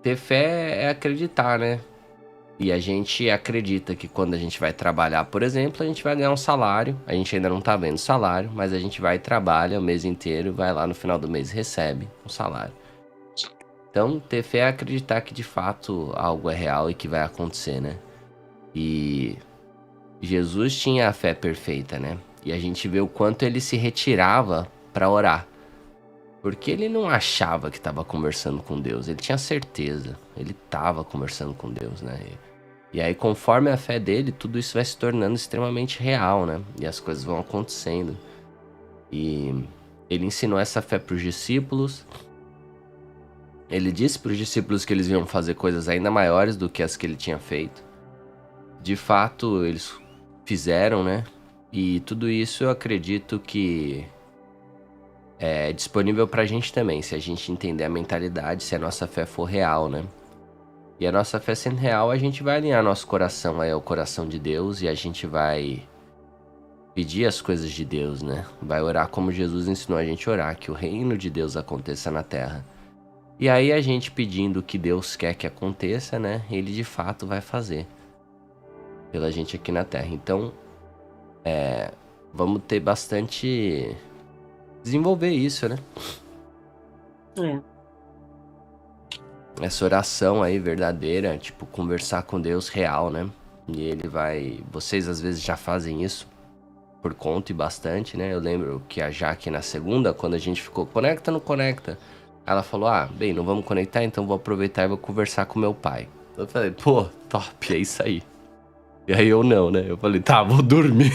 ter fé é acreditar, né? E a gente acredita que quando a gente vai trabalhar, por exemplo, a gente vai ganhar um salário. A gente ainda não tá vendo salário, mas a gente vai e trabalha o mês inteiro, vai lá no final do mês e recebe um salário. Então, ter fé é acreditar que de fato algo é real e que vai acontecer, né? E Jesus tinha a fé perfeita, né? E a gente vê o quanto ele se retirava para orar. Porque ele não achava que estava conversando com Deus, ele tinha certeza, ele estava conversando com Deus, né? E aí, conforme a fé dele, tudo isso vai se tornando extremamente real, né? E as coisas vão acontecendo. E ele ensinou essa fé para os discípulos. Ele disse para os discípulos que eles iam fazer coisas ainda maiores do que as que ele tinha feito. De fato, eles fizeram, né? E tudo isso eu acredito que é disponível pra gente também, se a gente entender a mentalidade, se a nossa fé for real, né? E a nossa fé sendo real, a gente vai alinhar nosso coração aí ao coração de Deus e a gente vai pedir as coisas de Deus, né? Vai orar como Jesus ensinou a gente a orar, que o reino de Deus aconteça na terra. E aí a gente pedindo o que Deus quer que aconteça, né? Ele de fato vai fazer pela gente aqui na terra. Então, vamos ter bastante... desenvolver isso, né? É. Essa oração aí verdadeira, tipo, conversar com Deus real, né? E ele vai... Vocês às vezes já fazem isso por conta e bastante, né? Eu lembro que a Jaque na segunda, quando a gente ficou conecta, não conecta, ela falou, bem, não vamos conectar, então vou aproveitar e vou conversar com meu pai. Eu falei, pô, top, é isso aí. E aí eu não, né? Eu falei, tá, vou dormir.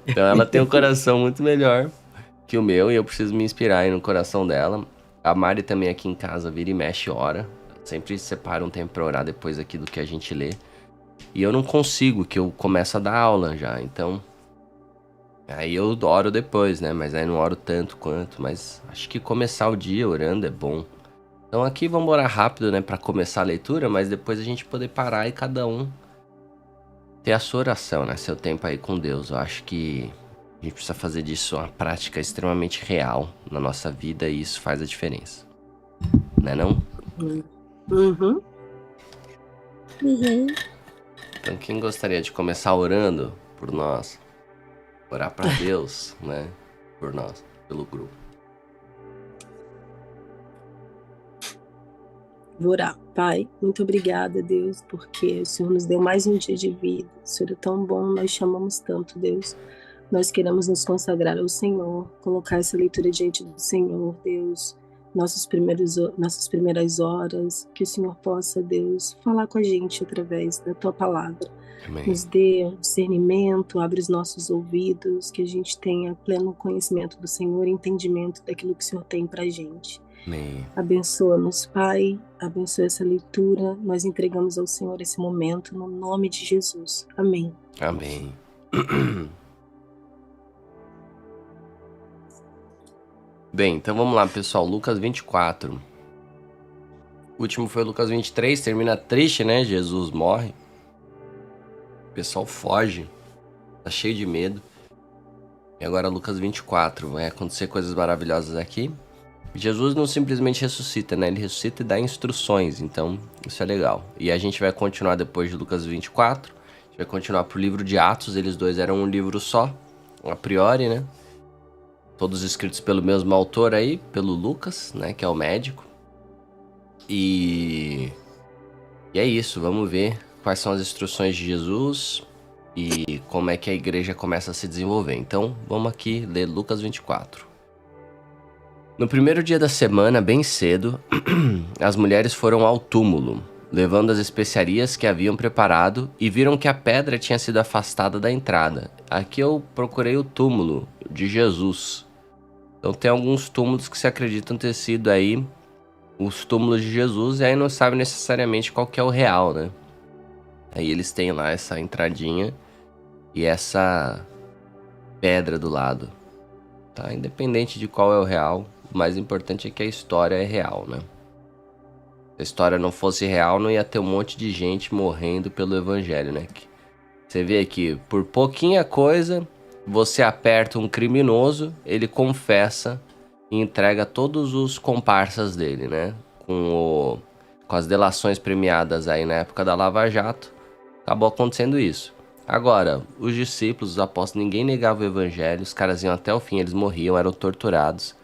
Então ela tem um coração muito melhor que o meu e eu preciso me inspirar aí no coração dela. A Mari também aqui em casa vira e mexe ora. Sempre separa um tempo pra orar depois aqui do que a gente lê. E eu não consigo, que eu começo a dar aula já, então... Aí eu oro depois, né? Mas aí não oro tanto quanto. Mas acho que começar o dia orando é bom. Então aqui vamos orar rápido, né? Pra começar a leitura, mas depois a gente poder parar e cada um ter a sua oração, né? Seu tempo aí com Deus. Eu acho que a gente precisa fazer disso uma prática extremamente real na nossa vida e isso faz a diferença. Não é não? Uhum. Então quem gostaria de começar orando por nós? Orar pra Deus, né? Por nós, pelo grupo. Vou orar. Pai, muito obrigada, Deus, porque o Senhor nos deu mais um dia de vida. O Senhor é tão bom, nós chamamos tanto, Deus. Nós queremos nos consagrar ao Senhor, colocar essa leitura diante do Senhor, Deus, nossas primeiras horas, que o Senhor possa, Deus, falar com a gente através da Tua palavra. Amém. Nos dê discernimento, abre os nossos ouvidos, que a gente tenha pleno conhecimento do Senhor e entendimento daquilo que o Senhor tem pra gente. Amém. Abençoa-nos, Pai, abençoa essa leitura, nós entregamos ao Senhor esse momento, no nome de Jesus. Amém. Amém. Bem, então vamos lá, pessoal. Lucas 24. O último foi Lucas 23, termina triste, né? Jesus morre. O pessoal foge. Tá cheio de medo. E agora Lucas 24. Vai acontecer coisas maravilhosas aqui. Jesus não simplesmente ressuscita, né? Ele ressuscita e dá instruções. Então, isso é legal. E a gente vai continuar depois de Lucas 24. A gente vai continuar pro livro de Atos. Eles dois eram um livro só, a priori, né? Todos escritos pelo mesmo autor aí, pelo Lucas, né? Que é o médico. E é isso. Vamos ver quais são as instruções de Jesus e como é que a igreja começa a se desenvolver. Então, vamos aqui ler Lucas 24. No primeiro dia da semana, bem cedo, as mulheres foram ao túmulo, levando as especiarias que haviam preparado e viram que a pedra tinha sido afastada da entrada. Aqui eu procurei o túmulo de Jesus. Então tem alguns túmulos que se acreditam ter sido aí os túmulos de Jesus e aí não sabe necessariamente qual que é o real, né? Aí eles têm lá essa entradinha e essa pedra do lado, tá? Independente de qual é o real, o mais importante é que a história é real, né? Se a história não fosse real, não ia ter um monte de gente morrendo pelo evangelho, né? Você vê aqui, por pouquinha coisa, você aperta um criminoso, ele confessa e entrega todos os comparsas dele, né? com as delações premiadas aí na época da Lava Jato, acabou acontecendo isso. Agora, os discípulos, os apóstolos, ninguém negava o evangelho, os caras iam até o fim, eles morriam, eram torturados.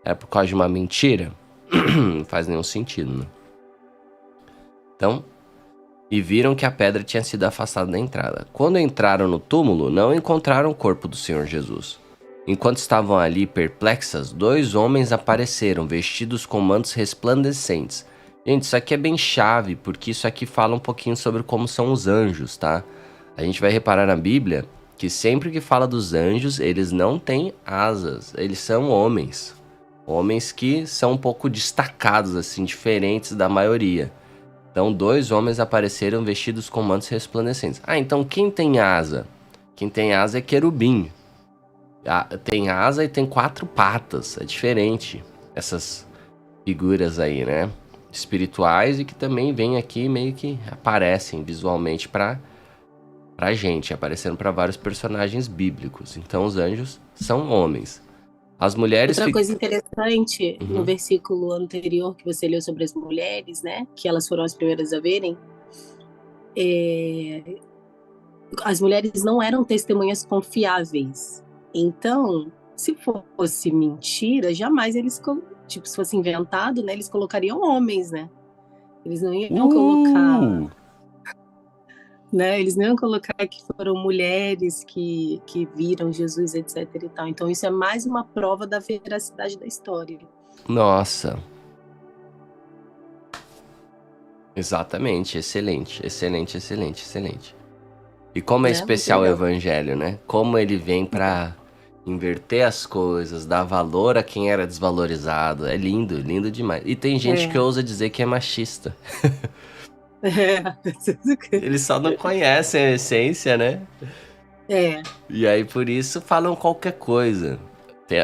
Era por causa de uma mentira? Não faz nenhum sentido, né? Então, e viram que a pedra tinha sido afastada da entrada. Quando entraram no túmulo, não encontraram o corpo do Senhor Jesus. Enquanto estavam ali perplexas, 2 homens apareceram, vestidos com mantos resplandecentes. Gente, isso aqui é bem chave, porque isso aqui fala um pouquinho sobre como são os anjos, tá? A gente vai reparar na Bíblia que sempre que fala dos anjos, eles não têm asas, eles são homens. Homens que são um pouco destacados, assim, diferentes da maioria. Então, 2 homens apareceram vestidos com mantos resplandecentes. Ah, então quem tem asa? Quem tem asa é querubim. Tem asa e tem 4 patas. É diferente essas figuras aí, né? Espirituais e que também vêm aqui meio que aparecem visualmente pra gente, aparecendo pra vários personagens bíblicos. Então, os anjos são homens. As mulheres... Outra coisa interessante no Uhum. versículo anterior que você leu sobre as mulheres, né? Que elas foram as primeiras a verem. As mulheres não eram testemunhas confiáveis. Então, se fosse mentira, jamais eles, tipo, se fosse inventado, né? Eles colocariam homens, né? Eles não iam colocar, né? Eles não iam colocar que foram mulheres que viram Jesus, etc e tal. Então, isso é mais uma prova da veracidade da história. Nossa. Exatamente, excelente, excelente, excelente, excelente. E como é Né? especial o evangelho, né? Como ele vem pra inverter as coisas, dar valor a quem era desvalorizado. É lindo, lindo demais. E tem gente que ousa dizer que é machista. Eles só não conhecem a essência, né? E aí por isso falam qualquer coisa.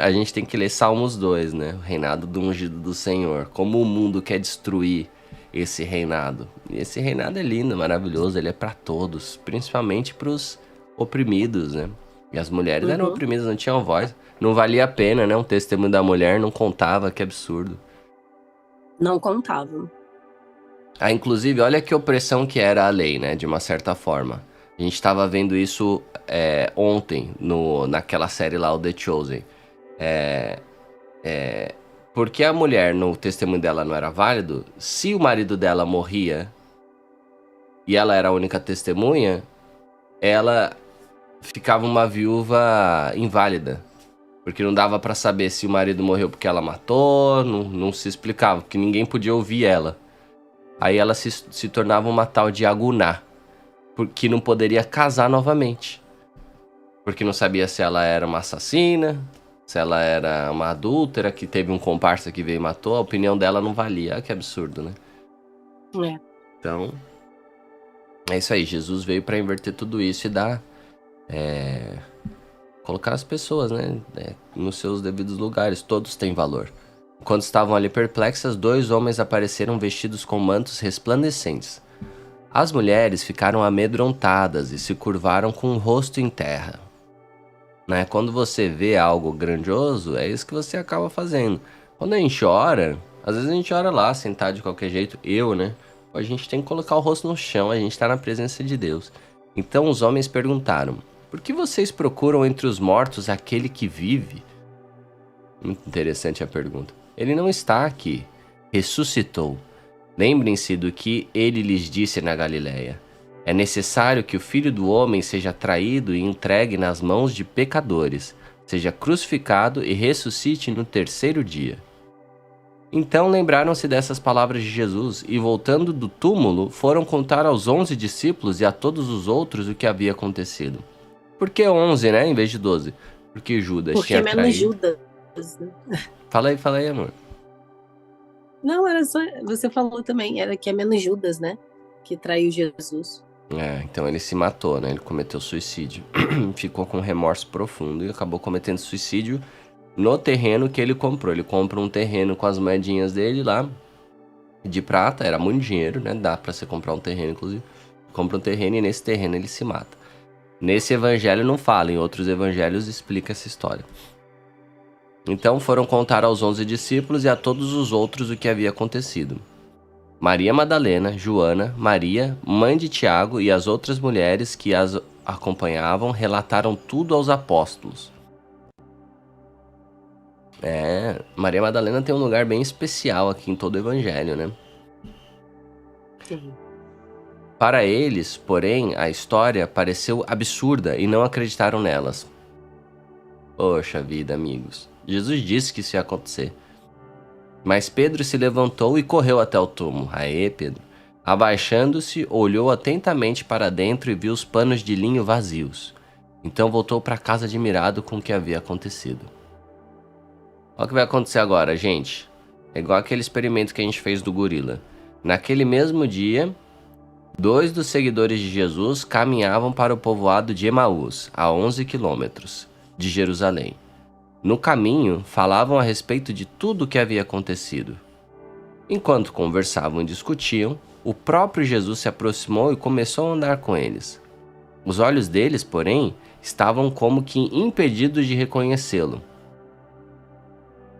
A gente tem que ler Salmos 2, né? O reinado do ungido do Senhor. Como o mundo quer destruir esse reinado. E esse reinado é lindo, maravilhoso, ele é pra todos, principalmente pros oprimidos, né? E as mulheres eram oprimidas, não tinham voz. Não valia a pena, né? Um testemunho da mulher não contava, que absurdo. Não contavam. Ah, inclusive, olha que opressão que era a lei, né? De uma certa forma. A gente tava vendo isso ontem, naquela série lá, o The Chosen. Porque a mulher, no testemunho dela, não era válido, se o marido dela morria e ela era a única testemunha, ela ficava uma viúva inválida. Porque não dava pra saber se o marido morreu porque ela matou, não se explicava, porque ninguém podia ouvir ela. Aí ela se tornava uma tal de aguná, porque não poderia casar novamente. Porque não sabia se ela era uma assassina, se ela era uma adúltera, que teve um comparsa que veio e matou, a opinião dela não valia. Ah, que absurdo, né? Então, é isso aí. Jesus veio pra inverter tudo isso e dar... colocar as pessoas, né? Nos seus devidos lugares. Todos têm valor. Quando estavam ali perplexas, 2 homens apareceram vestidos com mantos resplandecentes. As mulheres ficaram amedrontadas e se curvaram com o rosto em terra. Né? Quando você vê algo grandioso, é isso que você acaba fazendo. Quando a gente ora, às vezes a gente ora lá, sentado de qualquer jeito. Né? A gente tem que colocar o rosto no chão, a gente está na presença de Deus. Então os homens perguntaram: por que vocês procuram entre os mortos aquele que vive? Muito interessante a pergunta. Ele não está aqui. Ressuscitou. Lembrem-se do que ele lhes disse na Galileia. É necessário que o Filho do Homem seja traído e entregue nas mãos de pecadores, seja crucificado e ressuscite no 3º dia. Então lembraram-se dessas palavras de Jesus e, voltando do túmulo, foram contar aos 11 discípulos e a todos os outros o que havia acontecido. Por que 11, né, em vez de 12? Porque Judas Porque tinha menos traído. Judas. Fala aí, amor. Não, era só. Você falou também, era que é menos Judas, né? Que traiu Jesus. Então ele se matou, né? Ele cometeu suicídio. Ficou com remorso profundo e acabou cometendo suicídio no terreno que ele comprou. Ele compra um terreno com as moedinhas dele lá, de prata, era muito dinheiro, né? Dá pra você comprar um terreno, inclusive. Compra um terreno e nesse terreno ele se mata. Nesse evangelho não fala, em outros evangelhos explica essa história. Então foram contar aos 11 discípulos e a todos os outros o que havia acontecido. Maria Madalena, Joana, Maria, mãe de Tiago e as outras mulheres que as acompanhavam relataram tudo aos apóstolos. Maria Madalena tem um lugar bem especial aqui em todo o evangelho, né? Sim. Para eles, porém, a história pareceu absurda e não acreditaram nelas. Poxa vida, amigos. Jesus disse que isso ia acontecer. Mas Pedro se levantou e correu até o túmulo. Aê, Pedro. Abaixando-se, olhou atentamente para dentro e viu os panos de linho vazios. Então voltou para casa admirado com o que havia acontecido. Olha o que vai acontecer agora, gente. É igual aquele experimento que a gente fez do gorila. Naquele mesmo dia, 2 dos seguidores de Jesus caminhavam para o povoado de Emaús, a 11 quilômetros de Jerusalém. No caminho, falavam a respeito de tudo o que havia acontecido. Enquanto conversavam e discutiam, o próprio Jesus se aproximou e começou a andar com eles. Os olhos deles, porém, estavam como que impedidos de reconhecê-lo.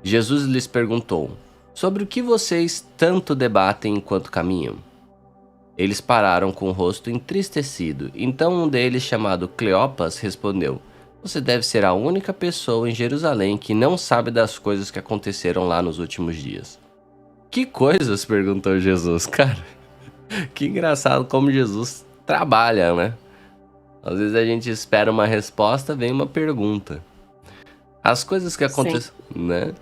Jesus lhes perguntou: sobre o que vocês tanto debatem enquanto caminham? Eles pararam com o rosto entristecido. Então um deles, chamado Cleopas, respondeu: você deve ser a única pessoa em Jerusalém que não sabe das coisas que aconteceram lá nos últimos dias. Que coisas? Perguntou Jesus. Cara, que engraçado como Jesus trabalha, né? Às vezes a gente espera uma resposta, vem uma pergunta. As coisas que aconteceram, né?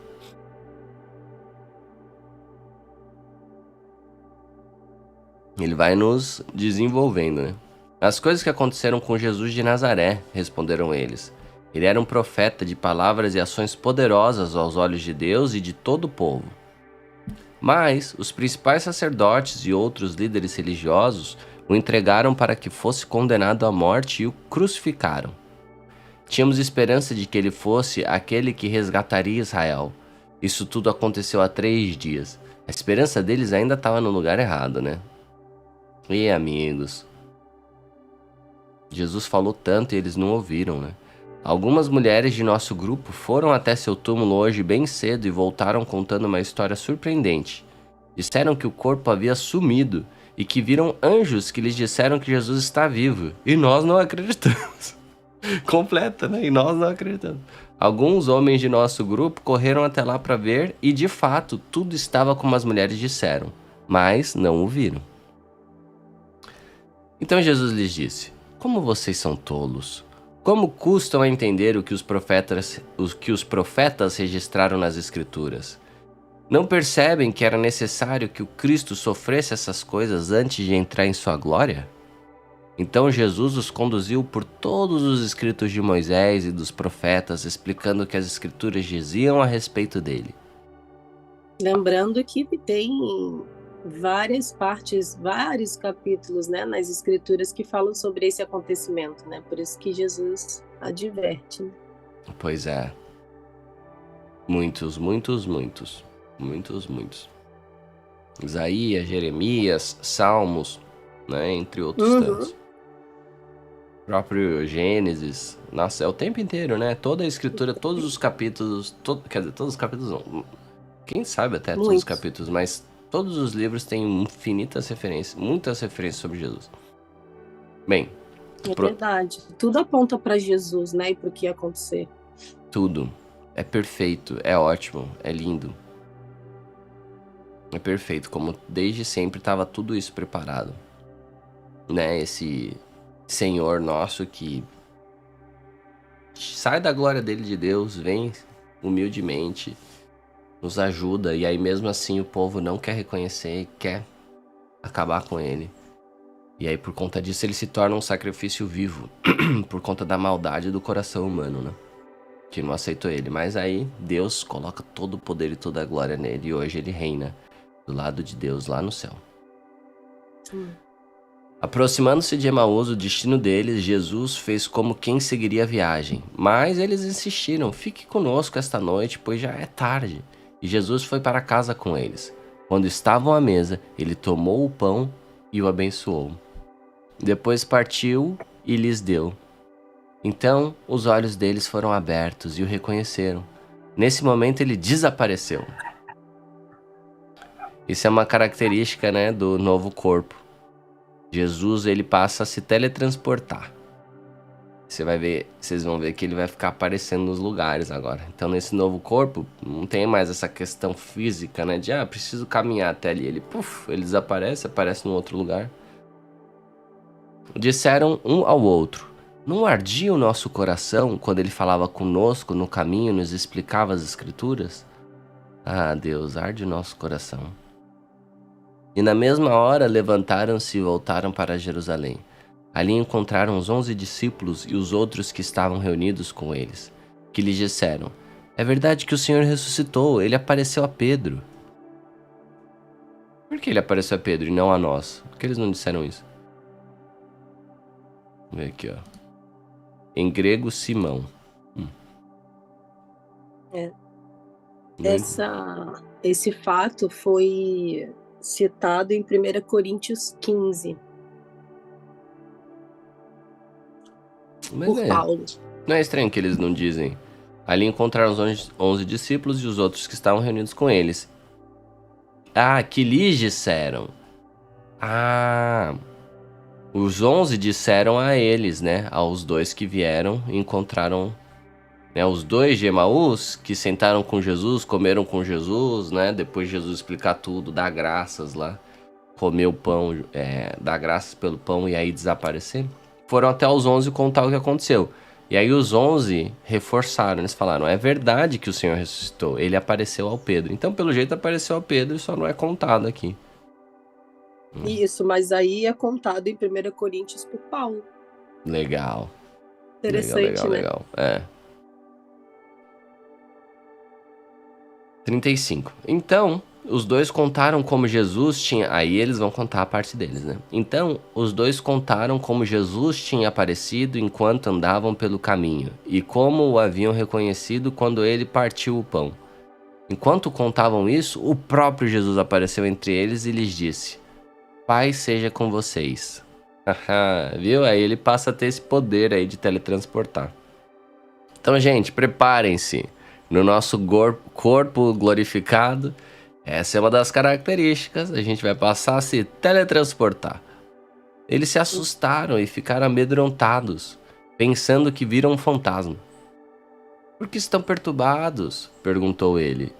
Ele vai nos desenvolvendo, né? As coisas que aconteceram com Jesus de Nazaré, responderam eles. Ele era um profeta de palavras e ações poderosas aos olhos de Deus e de todo o povo. Mas os principais sacerdotes e outros líderes religiosos o entregaram para que fosse condenado à morte e o crucificaram. Tínhamos esperança de que ele fosse aquele que resgataria Israel. Isso tudo aconteceu há 3 dias. A esperança deles ainda estava no lugar errado, né? E amigos, Jesus falou tanto e eles não ouviram, né? Algumas mulheres de nosso grupo foram até seu túmulo hoje bem cedo e voltaram contando uma história surpreendente. Disseram que o corpo havia sumido e que viram anjos que lhes disseram que Jesus está vivo. E nós não acreditamos. Completa, né? E nós não acreditamos. Alguns homens de nosso grupo correram até lá para ver e, de fato, tudo estava como as mulheres disseram, mas não o viram. Então Jesus lhes disse: como vocês são tolos! Como custam a entender o que os profetas registraram nas Escrituras? Não percebem que era necessário que o Cristo sofresse essas coisas antes de entrar em sua glória? Então Jesus os conduziu por todos os escritos de Moisés e dos profetas, explicando o que as Escrituras diziam a respeito dele. Lembrando que tem várias partes, vários capítulos, né, nas Escrituras que falam sobre esse acontecimento, né? Por isso que Jesus adverte. Né? Pois é. Muitos. Isaías, Jeremias, Salmos, né, entre outros tantos. O próprio Gênesis. Nossa, é o tempo inteiro, né? Toda a Escritura, todos os capítulos, quer dizer, todos os capítulos não. Quem sabe até todos os capítulos, mas todos os livros têm infinitas referências, muitas referências sobre Jesus. Bem. É verdade. Tudo aponta para Jesus, né? E para o que ia acontecer. Tudo. É perfeito, é ótimo, é lindo. É perfeito, como desde sempre estava tudo isso preparado. Né? Esse Senhor nosso que sai da glória dele, de Deus, vem humildemente, nos ajuda, e aí mesmo assim o povo não quer reconhecer e quer acabar com ele. E aí por conta disso ele se torna um sacrifício vivo, por conta da maldade do coração humano, né? Que não aceitou ele. Mas aí Deus coloca todo o poder e toda a glória nele, e hoje ele reina do lado de Deus lá no céu. Aproximando-se de Emaús, o destino deles, Jesus fez como quem seguiria a viagem. Mas eles insistiram: fique conosco esta noite, pois já é tarde. E Jesus foi para casa com eles. Quando estavam à mesa, ele tomou o pão e o abençoou. Depois partiu e lhes deu. Então os olhos deles foram abertos e o reconheceram, Nesse momento ele desapareceu. Isso é uma característica, né, do novo corpo. Jesus, ele passa a se teletransportar. Vocês vão ver que ele vai ficar aparecendo nos lugares agora. Então, nesse novo corpo, não tem mais essa questão física, né? De, preciso caminhar até ali. Ele desaparece, aparece num outro lugar. Disseram um ao outro: não ardia o nosso coração quando ele falava conosco no caminho, nos explicava as escrituras? Ah, Deus, arde o nosso coração. E na mesma hora levantaram-se e voltaram para Jerusalém. Ali encontraram os 11 discípulos e os outros que estavam reunidos com eles, que lhes disseram: é verdade que o Senhor ressuscitou, ele apareceu a Pedro. Por que ele apareceu a Pedro e não a nós? Por que eles não disseram isso? Vamos ver aqui, ó. Em grego, Simão. Esse fato foi citado em 1 Coríntios 15. Mas por Paulo. Não é estranho que eles não dizem. Ali encontraram os 11 discípulos e os outros que estavam reunidos com eles. Que lhes disseram. Os 11 disseram a eles, né? Aos dois que vieram e encontraram, né? Os dois de Emaús que sentaram com Jesus, comeram com Jesus, né? Depois de Jesus explicar tudo, dar graças lá. Comer o pão, dar graças pelo pão e aí desaparecer. Foram até os 11 contar o que aconteceu. E aí os 11 reforçaram, eles falaram: é verdade que o Senhor ressuscitou, ele apareceu ao Pedro. Então, pelo jeito, apareceu ao Pedro e só não é contado aqui. Isso, mas aí é contado em 1 Coríntios por Paulo. Legal. Interessante, legal. 35. Então, os dois contaram como Jesus tinha... Aí eles vão contar a parte deles, né? Então, os dois contaram como Jesus tinha aparecido enquanto andavam pelo caminho, e como o haviam reconhecido quando ele partiu o pão. Enquanto contavam isso, o próprio Jesus apareceu entre eles e lhes disse: Pai seja com vocês. Viu? Aí ele passa a ter esse poder aí de teletransportar. Então, gente, preparem-se. No nosso corpo glorificado, essa é uma das características, a gente vai passar a se teletransportar. Eles se assustaram e ficaram amedrontados, pensando que viram um fantasma. Por que estão perturbados? Perguntou ele.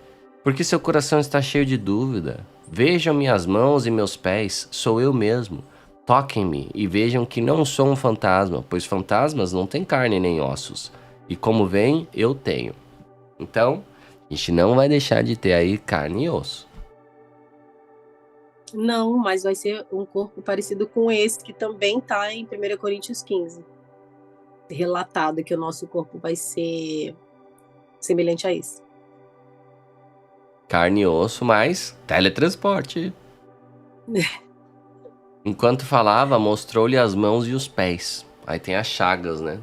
Porque seu coração está cheio de dúvida. Vejam minhas mãos e meus pés, sou eu mesmo. Toquem-me e vejam que não sou um fantasma, pois fantasmas não têm carne nem ossos. E como veem, eu tenho. Então, a gente não vai deixar de ter aí carne e osso. Não, mas vai ser um corpo parecido com esse, que também está em 1 Coríntios 15. Relatado que o nosso corpo vai ser semelhante a esse. Carne e osso, mais teletransporte. Enquanto falava, mostrou-lhe as mãos e os pés. Aí tem as chagas, né?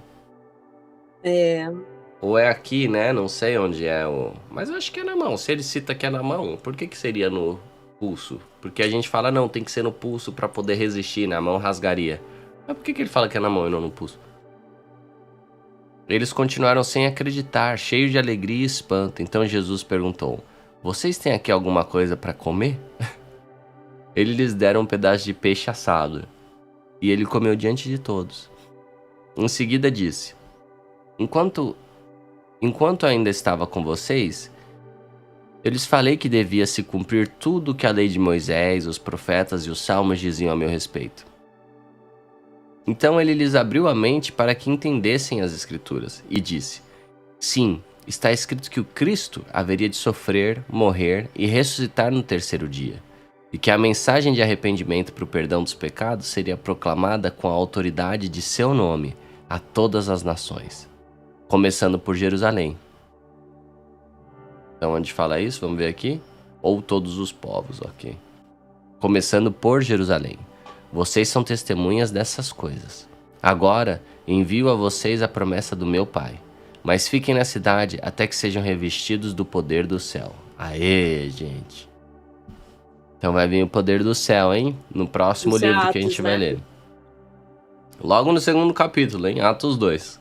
Ou é aqui, né? Não sei onde é o... Mas eu acho que é na mão. Se ele cita que é na mão, por que seria no pulso? Porque a gente fala, não, tem que ser no pulso pra poder resistir, na mão rasgaria. Mas por que ele fala que é na mão e não no pulso? Eles continuaram sem acreditar, cheios de alegria e espanto. Então Jesus perguntou: vocês têm aqui alguma coisa pra comer? Ele lhes deram um pedaço de peixe assado. E ele comeu diante de todos. Em seguida disse: Enquanto ainda estava com vocês, eu lhes falei que devia se cumprir tudo o que a lei de Moisés, os profetas e os salmos diziam a meu respeito. Então ele lhes abriu a mente para que entendessem as escrituras e disse: sim, está escrito que o Cristo haveria de sofrer, morrer e ressuscitar no terceiro dia, e que a mensagem de arrependimento para o perdão dos pecados seria proclamada com a autoridade de seu nome a todas as nações, começando por Jerusalém. Então, onde fala isso? Vamos ver aqui. Ou todos os povos, ok. Começando por Jerusalém. Vocês são testemunhas dessas coisas. Agora, envio a vocês a promessa do meu Pai. Mas fiquem na cidade até que sejam revestidos do poder do céu. Aê, gente. Então vai vir o poder do céu, hein? No próximo livro que a gente vai ler. Logo no segundo capítulo, hein? Atos 2.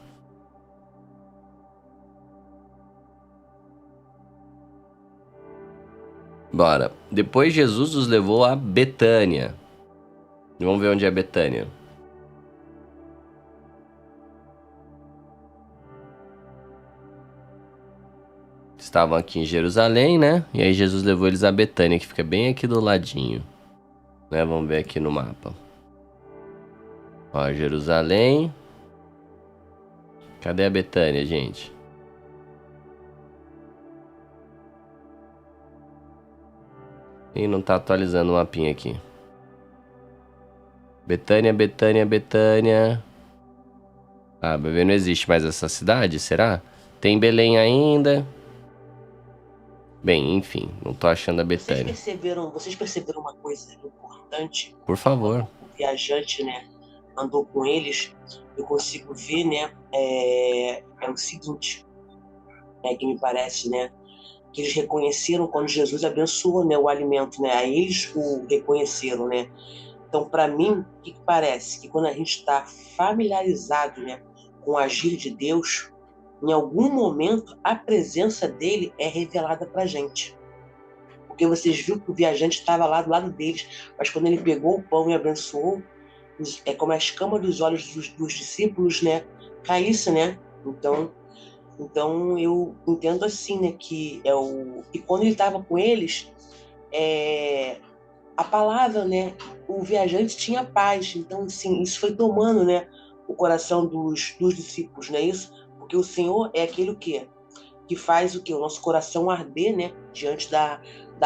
Bora. Depois Jesus os levou a Betânia. Vamos ver onde é Betânia. Estavam aqui em Jerusalém, né? E aí Jesus levou eles a Betânia, que fica bem aqui do ladinho. Né? Vamos ver aqui no mapa. Ó, Jerusalém. Cadê a Betânia, gente? Ih, não tá atualizando o mapinha aqui. Betânia, Betânia, Betânia. Ah, bebê, não existe mais essa cidade, será? Tem Belém ainda. Bem, enfim, não tô achando a Betânia. Vocês perceberam uma coisa importante? Por favor. Quando o viajante, né, andou com eles, eu consigo ver, né, é o seguinte, que me parece, né, que eles reconheceram quando Jesus abençoou, né, o alimento, né, aí eles o reconheceram, né. Então, para mim, o que parece? Que quando a gente está familiarizado, né, com o agir de Deus, em algum momento a presença dele é revelada para a gente. Porque vocês viram que o viajante estava lá do lado deles, mas quando ele pegou o pão e abençoou, é como a escama dos olhos dos discípulos, né, caísse, né? Então eu entendo assim, né, que e quando ele estava com eles, a palavra, né, o viajante tinha paz. Então, assim, isso foi tomando, né, o coração dos discípulos, não é isso? Porque o Senhor é aquele que faz o nosso coração arder, né, diante da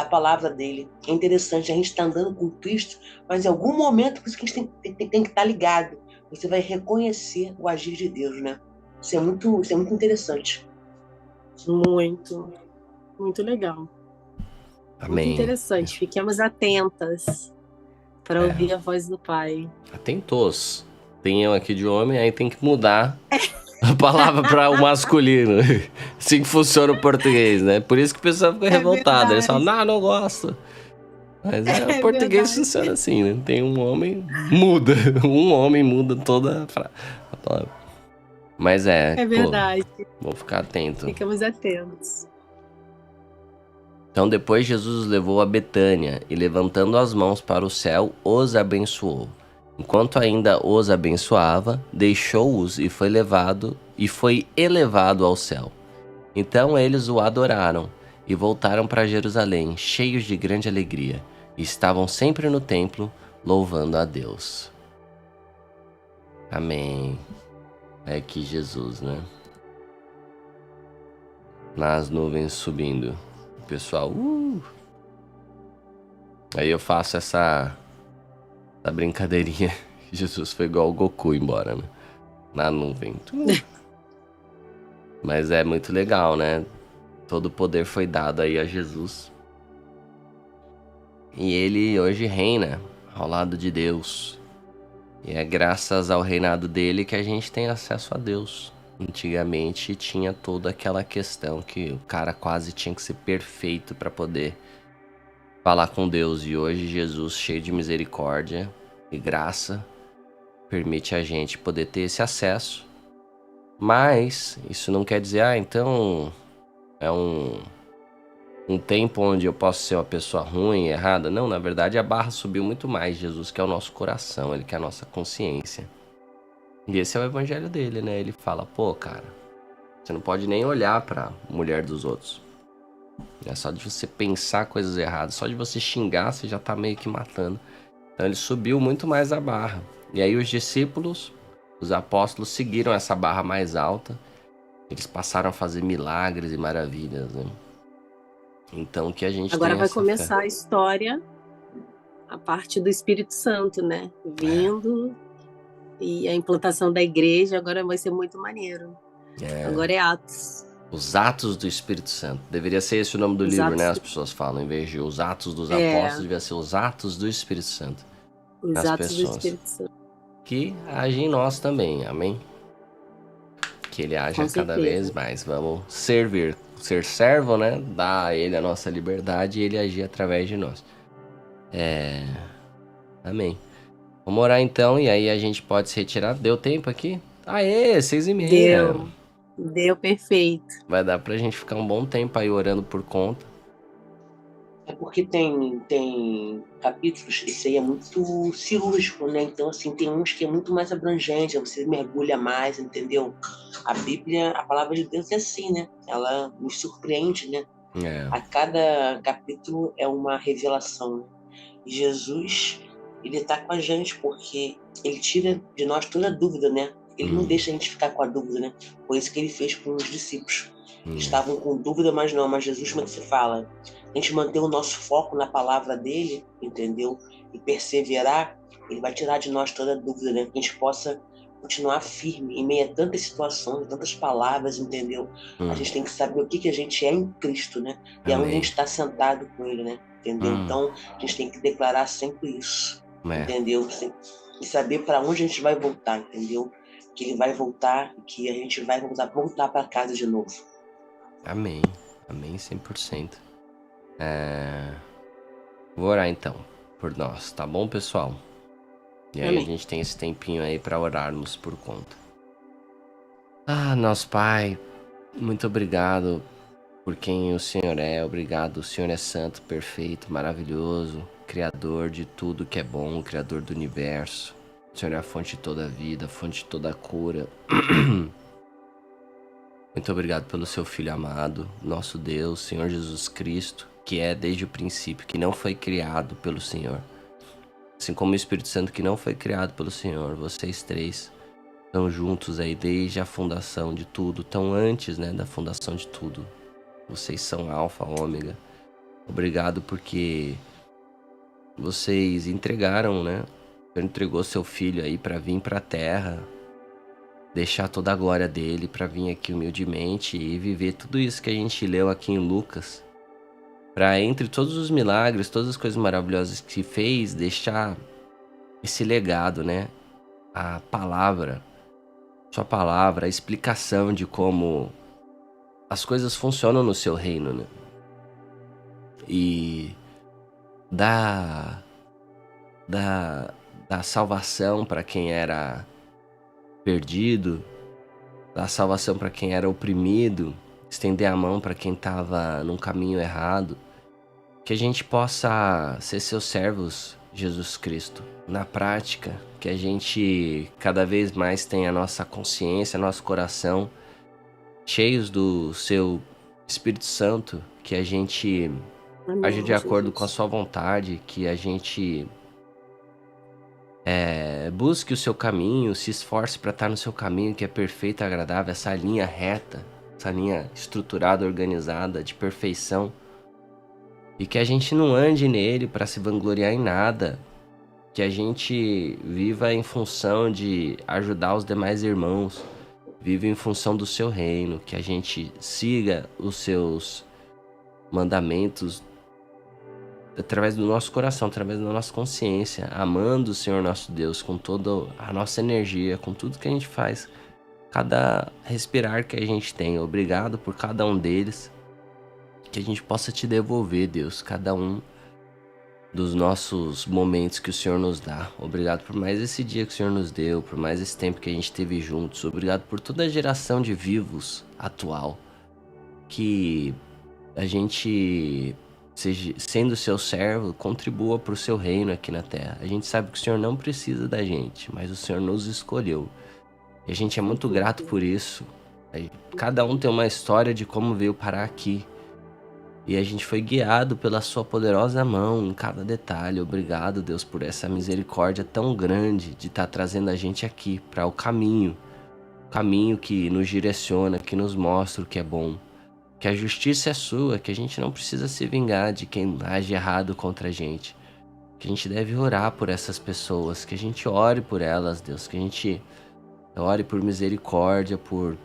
palavra dele. É interessante, a gente está andando com Cristo, mas em algum momento, por isso que a gente tem que estar ligado. Você vai reconhecer o agir de Deus, né? Isso é muito interessante. Muito, muito legal. Amém. Muito interessante. Fiquemos atentas para ouvir a voz do Pai. Atentos. Tem eu aqui de homem, aí tem que mudar a palavra para o masculino. Assim que funciona o português, né? Por isso que o pessoal fica revoltado. Eles falam, não gosto. Mas o português funciona assim, né? Tem um homem, muda. Um homem muda toda a palavra. Mas é verdade. Vou ficar atento. Ficamos atentos. Então depois Jesus os levou a Betânia e, levantando as mãos para o céu, os abençoou. Enquanto ainda os abençoava, deixou-os e foi elevado ao céu. Então eles o adoraram e voltaram para Jerusalém, cheios de grande alegria, e estavam sempre no templo, louvando a Deus. Amém. É aqui Jesus, né? Nas nuvens subindo. Pessoal, Aí eu faço essa brincadeirinha. Jesus foi igual o Goku embora, né? Na nuvem. Mas é muito legal, né? Todo o poder foi dado aí a Jesus. E ele hoje reina ao lado de Deus. E é graças ao reinado dele que a gente tem acesso a Deus. Antigamente tinha toda aquela questão que o cara quase tinha que ser perfeito para poder falar com Deus. E hoje Jesus, cheio de misericórdia e graça, permite a gente poder ter esse acesso. Mas isso não quer dizer, então é um tempo onde eu posso ser uma pessoa ruim, errada. Não, na verdade a barra subiu muito mais. Jesus quer o nosso coração, ele quer a nossa consciência. E esse é o evangelho dele, né? Ele fala, cara, você não pode nem olhar pra mulher dos outros. É só de você pensar coisas erradas, só de você xingar, você já tá meio que matando. Então ele subiu muito mais a barra. E aí os discípulos, os apóstolos, seguiram essa barra mais alta. Eles passaram a fazer milagres e maravilhas, né? Então que a gente agora vai começar a história, a parte do Espírito Santo, né? Vindo... E a implantação da igreja agora vai ser muito maneiro. Agora é Atos. Os Atos do Espírito Santo. Deveria ser esse o nome do livro, né? As pessoas falam. Em vez de os Atos dos Apóstolos, devia ser os Atos do Espírito Santo. Os Atos do Espírito Santo. Que age em nós também, amém? Que ele age cada vez mais. Vamos servir. Ser servo, né? Dar a ele a nossa liberdade e ele agir através de nós. Amém. Vamos orar então, e aí a gente pode se retirar. Deu tempo aqui? Aê, 6:30. Deu perfeito. Vai dar pra gente ficar um bom tempo aí orando por conta. É porque tem capítulos, esse aí é muito cirúrgico, né? Então, assim, tem uns que é muito mais abrangente, você mergulha mais, entendeu? A Bíblia, a palavra de Deus é assim, né? Ela nos surpreende, né? É, A cada capítulo é uma revelação, né? E Jesus, ele está com a gente porque ele tira de nós toda dúvida, né? Ele não deixa a gente ficar com a dúvida, né? Foi isso que ele fez com os discípulos. Eles é, estavam com dúvida, mas não. Mas Jesus, como é que se fala? A gente manter o nosso foco na palavra dele, entendeu? E perseverar, ele vai tirar de nós toda dúvida, né? Que a gente possa continuar firme em meio a tantas situações, tantas palavras, entendeu? A gente tem que saber o que a gente é em Cristo, né? E aonde a gente amém. está sentado com ele, né? Entendeu? Hum, Então, a gente tem que declarar sempre isso, é, entendeu? E saber para onde a gente vai voltar, entendeu? Que ele vai voltar, que a gente vai voltar para casa de novo. amém. Amém 100%. Vou orar então por nós, tá bom, pessoal? E aí a Amém. gente tem esse tempinho aí pra orarmos por conta. Ah, nosso Pai, muito obrigado por quem o Senhor é. Obrigado, o Senhor é santo, perfeito, maravilhoso, criador de tudo que é bom, criador do universo. O Senhor é a fonte de toda a vida, a fonte de toda a cura. Muito obrigado pelo seu Filho amado, nosso Deus, Senhor Jesus Cristo, que é desde o princípio, que não foi criado pelo Senhor. Assim como o Espírito Santo que não foi criado pelo Senhor, vocês três estão juntos aí desde a fundação de tudo, tão antes, né, da fundação de tudo. Vocês são alfa, ômega. Obrigado porque vocês entregaram, né? O Senhor entregou seu filho aí para vir para a terra, deixar toda a glória dele para vir aqui humildemente e viver tudo isso que a gente leu aqui em Lucas. Para entre todos os milagres, todas as coisas maravilhosas que fez, deixar esse legado, né? A palavra, sua palavra, a explicação de como as coisas funcionam no seu reino, né? E da da, da salvação para quem era perdido, da salvação para quem era oprimido, estender a mão para quem estava num caminho errado, que a gente possa ser seus servos, Jesus Cristo, na prática, que a gente cada vez mais tenha a nossa consciência, nosso coração cheios do seu Espírito Santo, que a gente age de Amém, acordo com a Jesus. sua vontade, que a gente busque o seu caminho, se esforce para estar no seu caminho que é perfeito e agradável, essa linha reta, essa linha estruturada, organizada, de perfeição. E que a gente não ande nele para se vangloriar em nada, que a gente viva em função de ajudar os demais irmãos, viva em função do seu reino, que a gente siga os seus mandamentos através do nosso coração, através da nossa consciência, amando o Senhor nosso Deus com toda a nossa energia, com tudo que a gente faz, cada respirar que a gente tem. Obrigado por cada um deles, que a gente possa te devolver, Deus, cada um dos nossos momentos que o Senhor nos dá. Obrigado por mais esse dia que o Senhor nos deu, por mais esse tempo que a gente teve juntos. Obrigado por toda a geração de vivos atual, que a gente, sendo seu servo, contribua para o seu reino aqui na terra. A gente sabe que o Senhor não precisa da gente, mas o Senhor nos escolheu. E a gente é muito grato por isso. Cada um tem uma história de como veio parar aqui. E a gente foi guiado pela sua poderosa mão em cada detalhe. Obrigado, Deus, por essa misericórdia tão grande de estar trazendo a gente aqui para o caminho. Caminho que nos direciona, que nos mostra o que é bom. Que a justiça é sua, que a gente não precisa se vingar de quem age errado contra a gente. Que a gente deve orar por essas pessoas, que a gente ore por elas, Deus. Que a gente ore por misericórdia, por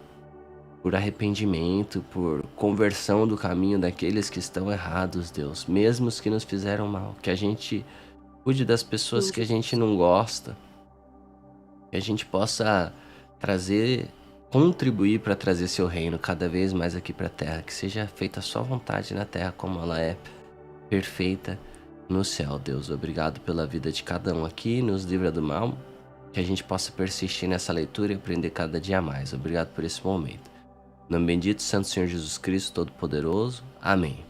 arrependimento, por conversão do caminho daqueles que estão errados, Deus. Mesmo os que nos fizeram mal. Que a gente cuide das pessoas que a gente não gosta. Que a gente possa contribuir para trazer seu reino cada vez mais aqui para a terra, que seja feita a sua vontade na terra como ela é perfeita no céu, Deus. Obrigado pela vida de cada um aqui, nos livra do mal, que a gente possa persistir nessa leitura e aprender cada dia mais. Obrigado por esse momento. Em nome bendito, Santo Senhor Jesus Cristo Todo-Poderoso. Amém.